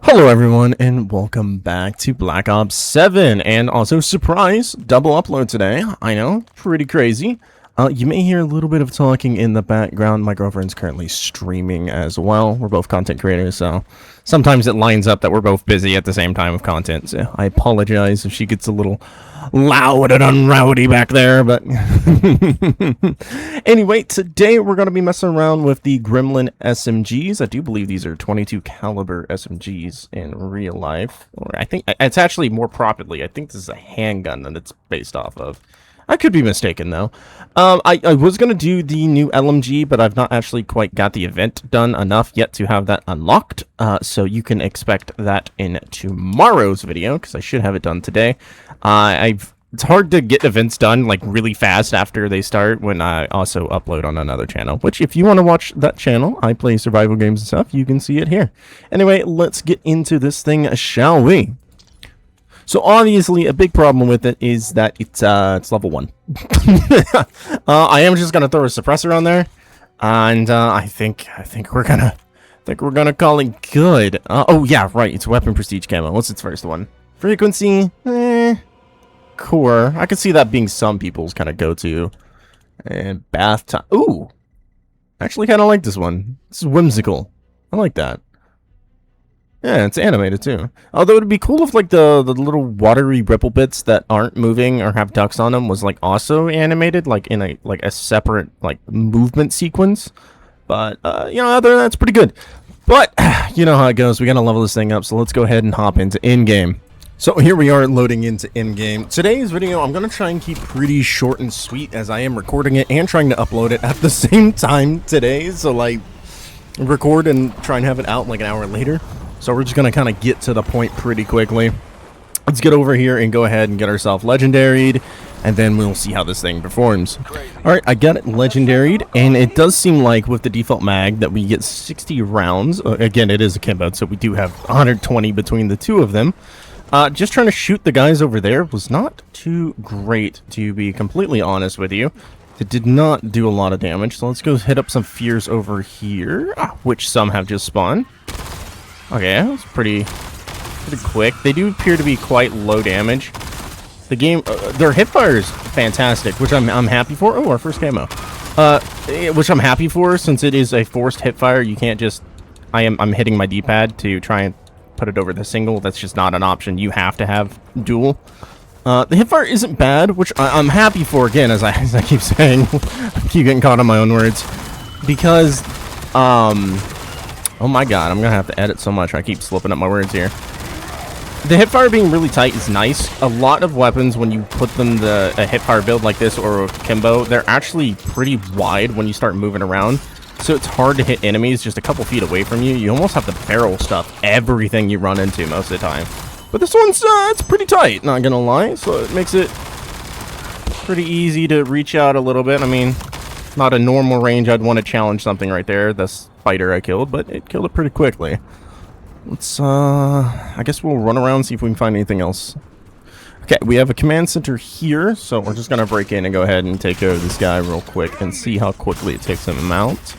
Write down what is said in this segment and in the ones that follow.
Hello everyone and welcome back to Black Ops 7 and also surprise double upload today. I know, pretty crazy. You may hear a little bit of talking in the background. My girlfriend's currently streaming as well. We're both content creators, so sometimes it lines up that we're both busy at the same time with content. So I apologize if she gets a little loud and unrowdy back there, but anyway, today we're going to be messing around with the Gremlin SMGs. I do believe these are 22 caliber SMGs in real life. Or I think it's actually more properly, I think this is a handgun that it's based off of. I could be mistaken, though. I was going to do the new LMG, but I've not actually quite got the event done enough yet to have that unlocked. So you can expect that in tomorrow's video, because I should have it done today. It's hard to get events done, like, really fast after they start when I also upload on another channel. Which, if you want to watch that channel, I play survival games and stuff, you can see it here. Anyway, let's get into this thing, shall we? So obviously, a big problem with it is that it's level 1. I am just gonna throw a suppressor on there, and I think we're gonna call it good. Oh yeah, right. It's weapon prestige camo. What's its first one? Frequency, core. I could see that being some people's kind of go-to. And bath time. Ooh, actually, kind of like this one. This is whimsical. I like that. Yeah, it's animated too. Although it'd be cool if like the little watery ripple bits that aren't moving or have ducks on them was like also animated, like in a separate like movement sequence. But you know, other than that, it's pretty good. But you know how it goes. We gotta level this thing up, so let's go ahead and hop into in-game. So here we are loading into in-game. Today's video, I'm gonna try and keep pretty short and sweet as I am recording it and trying to upload it at the same time today. So like record and try and have it out like an hour later. So we're just going to kind of get to the point pretty quickly. Let's get over here and go ahead and get ourselves legendaried, and then we'll see how this thing performs. Alright, I got it legendaried, and it does seem like with the default mag that we get 60 rounds. Again, it is a akimbo, so we do have 120 between the two of them. Just trying to shoot the guys over there was not too great, to be completely honest with you. It did not do a lot of damage, so let's go hit up some fears over here, which some have just spawned. Okay, that was pretty quick. They do appear to be quite low damage. The game, their hipfire is fantastic, which I'm happy for. Oh, our first camo. Which I'm happy for, since it is a forced hipfire. You can't just, I'm hitting my D-pad to try and put it over the single. That's just not an option. You have to have dual. The hipfire isn't bad, which I'm happy for. Again, as I keep saying, I keep getting caught on my own words, because oh my god, I'm gonna have to edit so much. I keep slipping up my words here. The hipfire being really tight is nice. A lot of weapons, when you put them a hipfire build like this or a akimbo, they're actually pretty wide when you start moving around. So it's hard to hit enemies just a couple feet away from you. You almost have to barrel stuff everything you run into most of the time. But this one's it's pretty tight, not gonna lie. So it makes it pretty easy to reach out a little bit. I mean, not a normal range. I'd want to challenge something right there. This spider I killed, but it killed it pretty quickly. Let's I guess we'll run around and see if we can find anything else. Okay, we have a command center here, so we're just gonna break in and go ahead and take over this guy real quick and see how quickly it takes him out.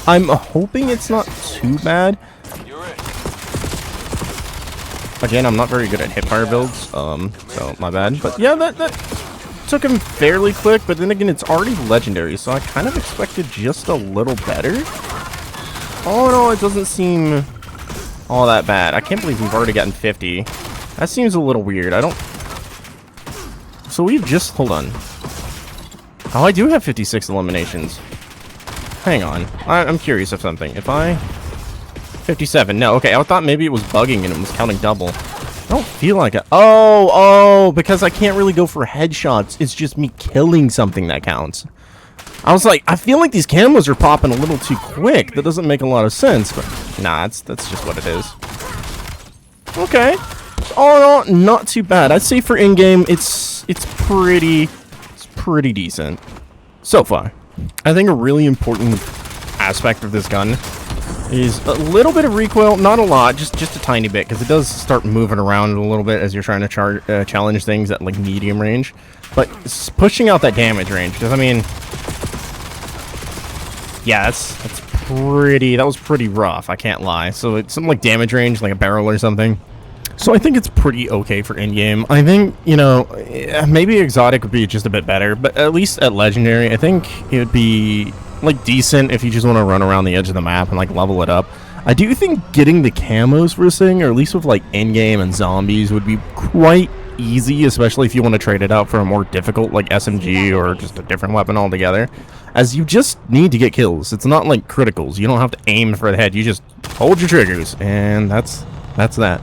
I'm hoping it's not too bad. Again, I'm not very good at hipfire builds, so my bad. But yeah, that took him fairly quick, but then again, it's already legendary, so I kind of expected just a little better. Oh no, it doesn't seem all that bad. I can't believe we've already gotten 50. That seems a little weird. I don't... So we've just... Hold on. Oh, I do have 56 eliminations. Hang on. I'm curious of something. If I... 57. No, okay. I thought maybe it was bugging and it was counting double. I don't feel like it. Oh, because I can't really go for headshots. It's just me killing something that counts. I was like, I feel like these camos are popping a little too quick. That doesn't make a lot of sense, but nah, that's just what it is. Okay. Oh, no, not too bad. I'd say for in-game, it's pretty decent so far. I think a really important aspect of this gun is a little bit of recoil, not a lot, just a tiny bit, because it does start moving around a little bit as you're trying to challenge things at like medium range. But it's pushing out that damage range, because I mean, yeah, that's pretty rough, I can't lie. So it's something like damage range, like a barrel or something. So I think it's pretty okay for in-game. I think, you know, maybe exotic would be just a bit better, but at least at legendary, I think it would be, like, decent if you just want to run around the edge of the map and, like, level it up. I do think getting the camos for this thing, or at least with, like, in-game and zombies, would be quite easy, especially if you want to trade it out for a more difficult, like, SMG or just a different weapon altogether, as you just need to get kills. It's not like criticals. You don't have to aim for the head. You just hold your triggers, and that's that.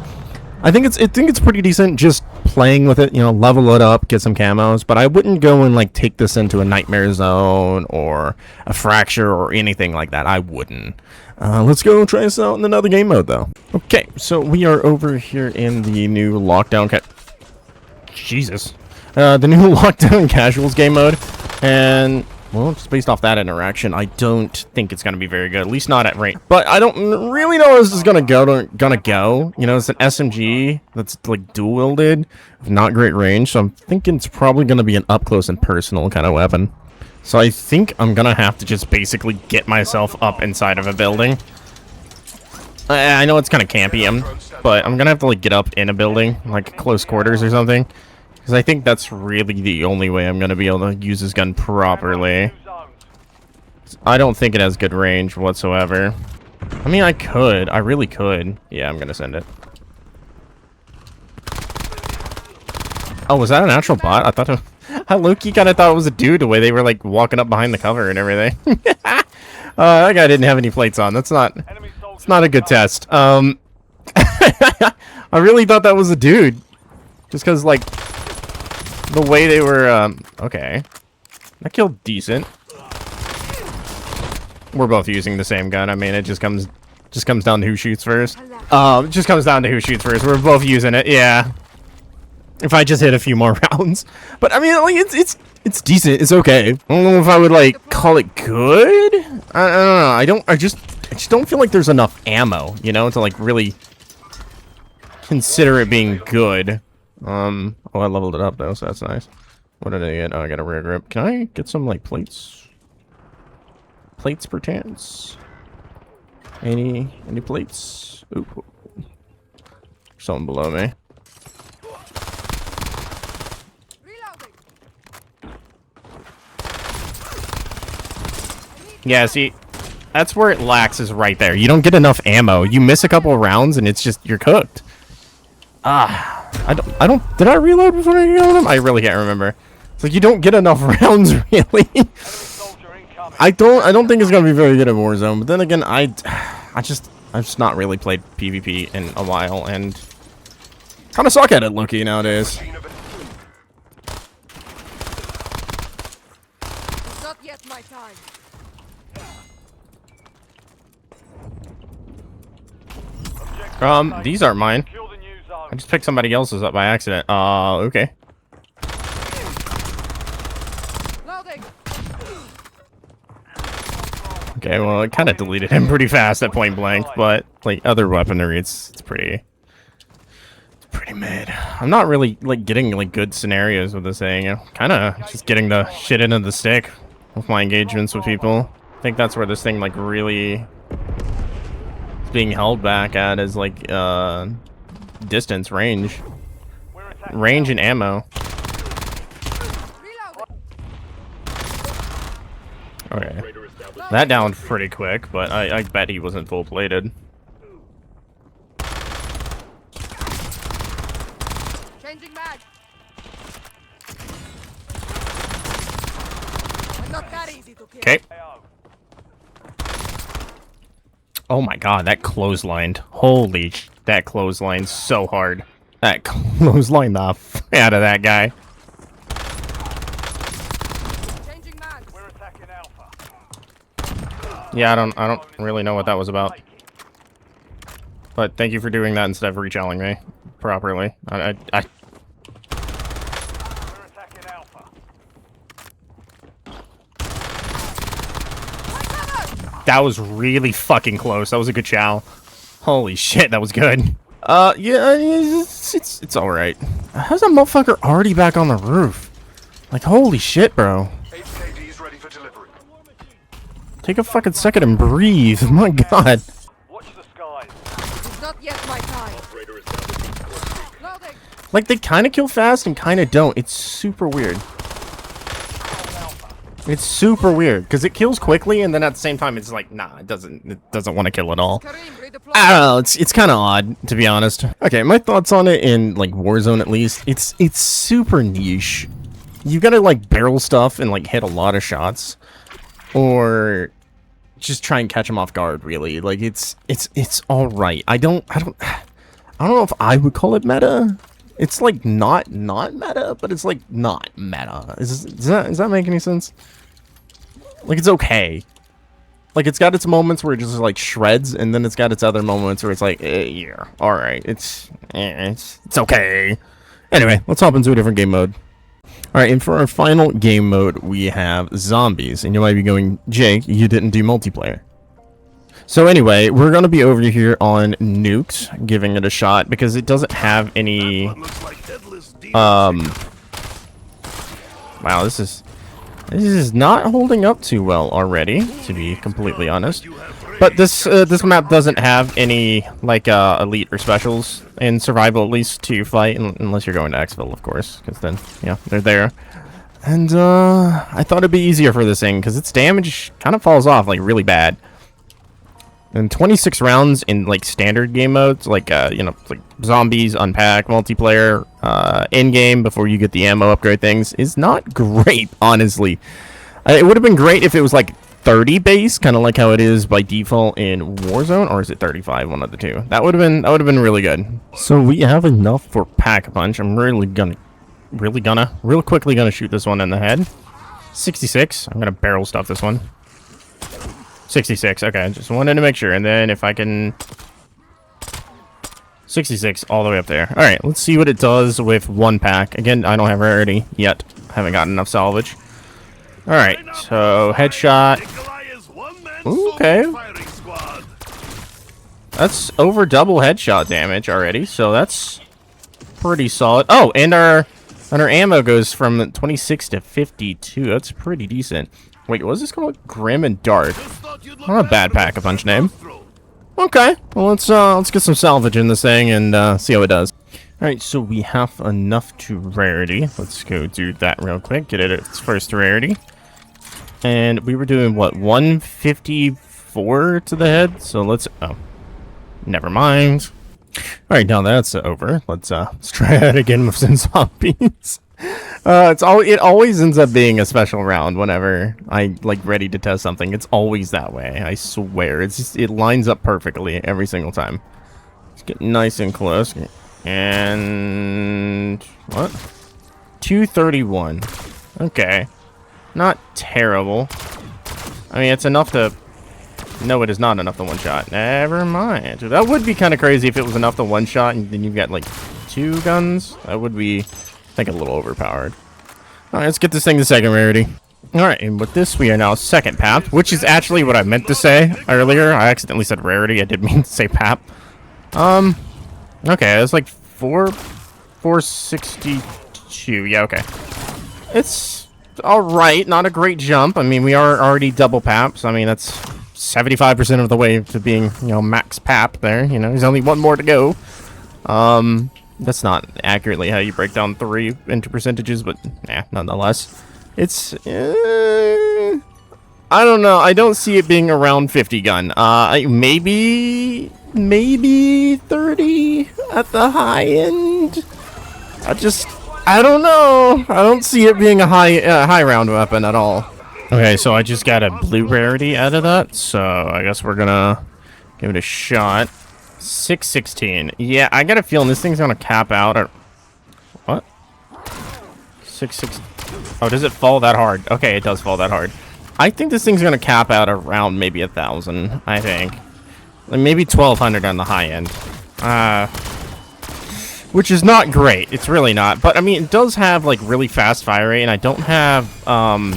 I think it's pretty decent just playing with it, you know, level it up, get some camos, but I wouldn't go and like take this into a nightmare zone or a fracture or anything like that. I wouldn't. Let's go try this out in another game mode though. Okay, so we are over here in the new lockdown the new lockdown casuals game mode, and well, just based off that interaction, I don't think it's going to be very good. At least not at range. But I don't really know how this is going to go. You know, it's an SMG that's, like, dual-wielded, with not great range. So I'm thinking it's probably going to be an up-close and personal kind of weapon. So I think I'm going to have to just basically get myself up inside of a building. I know it's kind of campy, but I'm going to have to, like, get up in a building, like close quarters or something. Because I think that's really the only way I'm going to be able to use this gun properly. I don't think it has good range whatsoever. I mean, I could. I really could. Yeah, I'm going to send it. Oh, was that an actual bot? I thought I low-key kind of thought it was a dude the way they were, like, walking up behind the cover and everything. That guy didn't have any plates on. It's not a good test. I really thought that was a dude. Just because, like, the way they were, okay. That killed decent. We're both using the same gun. I mean, it just comes down to who shoots first. It just comes down to who shoots first. We're both using it, yeah. If I just hit a few more rounds. But, I mean, like, it's decent. It's okay. I don't know if I would, like, call it good. I don't know. I just don't feel like there's enough ammo, you know, to, like, really consider it being good. Oh, I leveled it up though, so that's nice. What did I get? Oh, I got a rear grip. Can I get some, like, plates? Plates perchance? Any plates? Ooh. Something below me. Yeah, see, that's where it lacks, is right there. You don't get enough ammo. You miss a couple of rounds and it's just, you're cooked. Did I reload before I killed him? I really can't remember. It's like you don't get enough rounds, really. I don't think it's gonna be very good at Warzone, but then again, I've just not really played PvP in a while and kind of suck at it, Loki, nowadays. Not yet my time. These aren't mine. I just picked somebody else's up by accident. Okay. Okay, well, it kind of deleted him pretty fast at point blank, but like other weaponry, it's pretty mid. I'm not really like getting like good scenarios with this thing. You know, kind of just getting the shit into the stick with my engagements with people. I think that's where this thing like really is being held back at, is like distance, range and ammo. Okay, that downed pretty quick, but I bet he wasn't full plated. Changing mag. Not that easy to kill. Okay. Oh my god, that clotheslined. Holy sh, that clotheslined so hard. That clotheslined the f out of that guy. Changing mag. We're attacking Alpha. Yeah, I don't really know what that was about. But thank you for doing that instead of rechalling me properly. We're attacking Alpha. That was really fucking close. That was a good chow. Holy shit, that was good. Yeah, it's all right. How's that motherfucker already back on the roof? Like, holy shit, bro. HKD is ready for delivery. Take a fucking second and breathe. My god. Watch the skies. It's not yet my time. Loading. Like, they kind of kill fast and kind of don't. It's super weird. It's super weird, because it kills quickly, and then at the same time, it's like, nah, it doesn't want to kill at all. Kareem, redeploy. I don't know, it's kind of odd, to be honest. Okay, my thoughts on it in, like, Warzone at least, it's super niche. You gotta, like, barrel stuff and, like, hit a lot of shots. Or just try and catch them off guard, really. Like, it's alright. I don't know if I would call it meta. It's, like, not meta, but it's, like, not meta. Does that make any sense? Like, it's okay. Like, it's got its moments where it just, like, shreds, and then it's got its other moments where it's like, yeah, alright. It's okay. Anyway, let's hop into a different game mode. Alright, and for our final game mode, we have zombies. And you might be going, Jake, you didn't do multiplayer. So anyway, we're going to be over here on Nuked, giving it a shot, because it doesn't have any... Wow, this is not holding up too well already, to be completely honest. But this map doesn't have any, like, elite or specials in survival, at least, to fight, unless you're going to Exfil, of course, because then, yeah, they're there. And, I thought it'd be easier for this thing, because its damage kind of falls off, like, really bad. And 26 rounds in, like, standard game modes, like, you know, like, zombies, unpack, multiplayer, in-game, before you get the ammo upgrade things, is not great, honestly. It would have been great if it was, like, 30 base, kind of like how it is by default in Warzone, or is it 35, one of the two? That would have been really good. So we have enough for Pack-a-Punch. I'm real quickly gonna shoot this one in the head. 66. I'm gonna barrel stuff this one. 66. Okay, just wanted to make sure. And then if I can... 66 all the way up there. All right, let's see what it does with one pack. Again, I don't have rarity yet. Haven't got enough salvage. All right, so headshot. Okay. That's over double headshot damage already, so that's pretty solid. Oh, and our ammo goes from 26 to 52. That's pretty decent. Wait, what was this called? Grim and Dark. Not a bad Pack-a-Punch name. Okay, well let's get some salvage in this thing and see how it does. All right, so we have enough to rarity. Let's go do that real quick. Get it at its first rarity. And we were doing, what, 154 to the head? So let's... Oh. Never mind. Alright, now that's over. Let's try that again with some zombies. It always ends up being a special round whenever I, like, ready to test something. It's always that way. I swear. It's just, it lines up perfectly every single time. Let's get nice and close. And... what? 231. Okay. Not terrible. I mean, it's enough to... No, it is not enough to one-shot. Never mind. That would be kind of crazy if it was enough to one-shot and then you've got, like, 2 guns. That would be, I think, a little overpowered. Alright, let's get this thing to second rarity. Alright, and with this, we are now second pap, which is actually what I meant to say earlier. I accidentally said rarity. I did mean to say pap. Okay, it's like 462. Yeah, okay. It's... alright, not a great jump. I mean, we are already double paps. I mean, that's 75% of the way to being, you know, max pap there. You know, there's only one more to go. That's not accurately how you break down 3 into percentages, but yeah, nonetheless. It's, I don't know. I don't see it being around 50 gun. Maybe 30 at the high end. I don't know. I don't see it being a high round weapon at all. Okay, so I just got a blue rarity out of that, so I guess we're gonna give it a shot. 616. Yeah, I got a feeling this thing's gonna cap out at... What? 616. Oh, does it fall that hard? Okay, it does fall that hard. I think this thing's gonna cap out around maybe 1,000, I think. Like maybe 1,200 on the high end. Which is not great. It's really not. But, I mean, it does have, like, really fast fire rate, and I don't have, I'm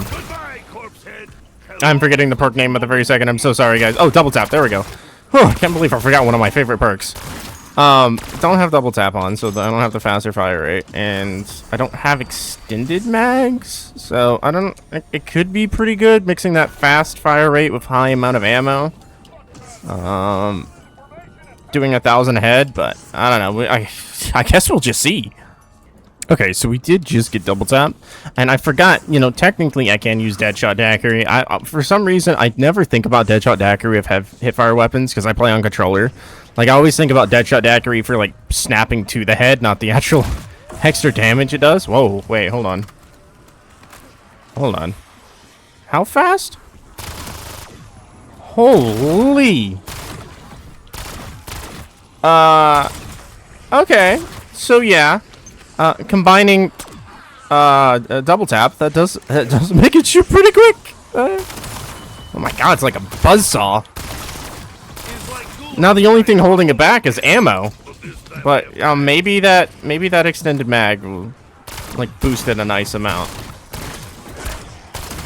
forgetting the perk name at the very second. I'm so sorry, guys. Oh, double tap. There we go. Whew, I can't believe I forgot one of my favorite perks. Don't have double tap on, so I don't have the faster fire rate, and I don't have extended mags, so I don't. It could be pretty good mixing that fast fire rate with high amount of ammo. Doing 1,000 head, but I don't know. I guess we'll just see. Okay, so we did just get double tap, and I forgot, you know, technically I can use Deadshot Daiquiri. For some reason, I never think about Deadshot Daiquiri if I have hipfire weapons, because I play on controller. Like, I always think about Deadshot Daiquiri for, like, snapping to the head, not the actual extra damage it does. Whoa, wait, hold on. Hold on. How fast? Holy! Okay, so yeah. Combining double tap, that does make it shoot pretty quick. Oh my god, it's like a buzzsaw. Now the only thing holding it back is ammo, but maybe that extended mag will like boost it a nice amount,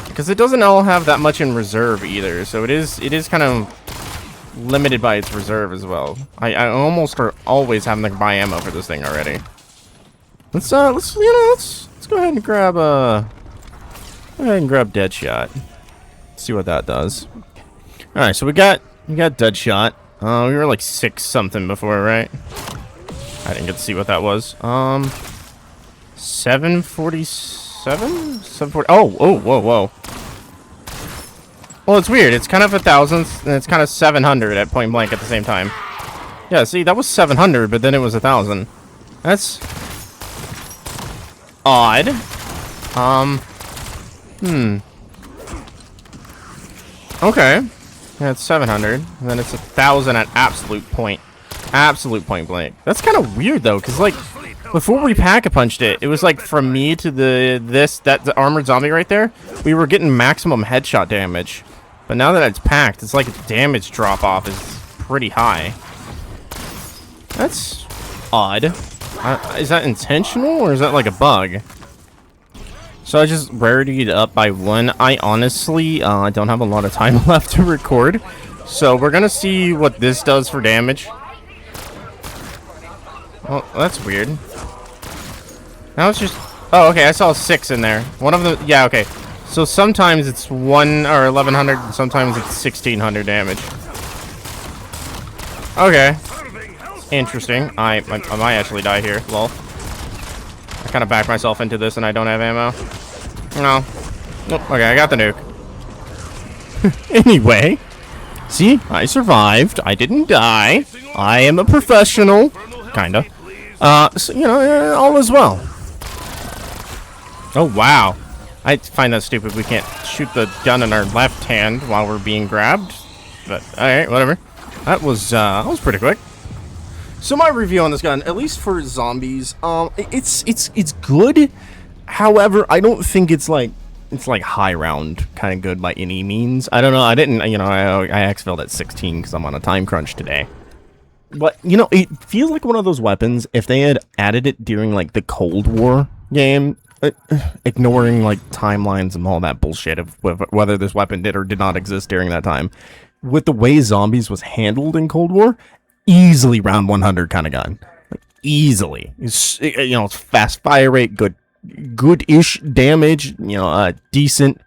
because it doesn't all have that much in reserve either. So it is kind of limited by its reserve as well. I almost are always having to buy ammo for this thing already. Let's go ahead and grab Deadshot. See what that does. All right, so we got Deadshot. We were like 6 something before, right? I didn't get to see what that was. 747, 740. Oh, whoa. Well, it's weird. It's kind of 1,000, and it's kind of 700 at point blank at the same time. Yeah, see, that was 700, but then it was 1,000. That's odd. Okay. Yeah, it's 700, and then it's 1,000 at absolute point blank. That's kind of weird though, because like before we pack-a-punched it, it was like from me to the armored zombie right there, we were getting maximum headshot damage. But now that it's packed, it's like the damage drop-off is pretty high. That's odd. Is that intentional, or is that like a bug? So I just rarityed it up by 1. I honestly I don't have a lot of time left to record, so we're gonna see what this does for damage. Oh, that's weird. Now it's just... Oh, okay, I saw 6 in there. One of them... Yeah, okay. So sometimes it's 1 or 1,100, and sometimes it's 1,600 damage. Okay. Interesting. I might actually die here. Lol. I kind of backed myself into this and I don't have ammo. No. Nope. Okay, I got the nuke. Anyway. See? I survived. I didn't die. I am a professional. Kinda. So, you know, all is well. Oh, wow. I find that stupid. We can't shoot the gun in our left hand while we're being grabbed. But, alright, whatever. That was pretty quick. So my review on this gun, at least for zombies, it's good. However, I don't think it's like high round kind of good by any means. I don't know. I didn't, you know, I exfilled at 16 because I'm on a time crunch today. But you know, it feels like one of those weapons. If they had added it during like the Cold War game, ignoring like timelines and all that bullshit of whether this weapon did or did not exist during that time, with the way zombies was handled in Cold War. Easily round 100 kind of gun, like easily. It's, you know, it's fast fire rate, good-ish damage. You know, decent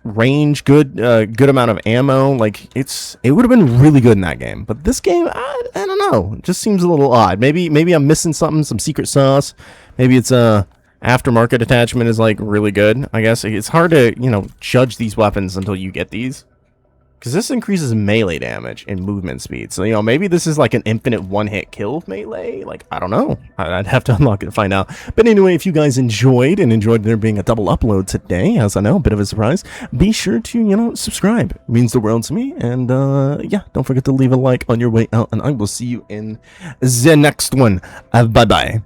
range, good amount of ammo. Like it would have been really good in that game. But this game, I don't know. It just seems a little odd. Maybe I'm missing something, some secret sauce. Maybe it's aftermarket attachment is like really good. I guess it's hard to, you know, judge these weapons until you get these. Because this increases melee damage and movement speed. So, you know, maybe this is like an infinite one-hit kill of melee. Like, I don't know. I'd have to unlock it to find out. But anyway, if you guys enjoyed there being a double upload today, as I know, a bit of a surprise, be sure to, you know, subscribe. It means the world to me. And, yeah, don't forget to leave a like on your way out. And I will see you in the next one. Bye-bye.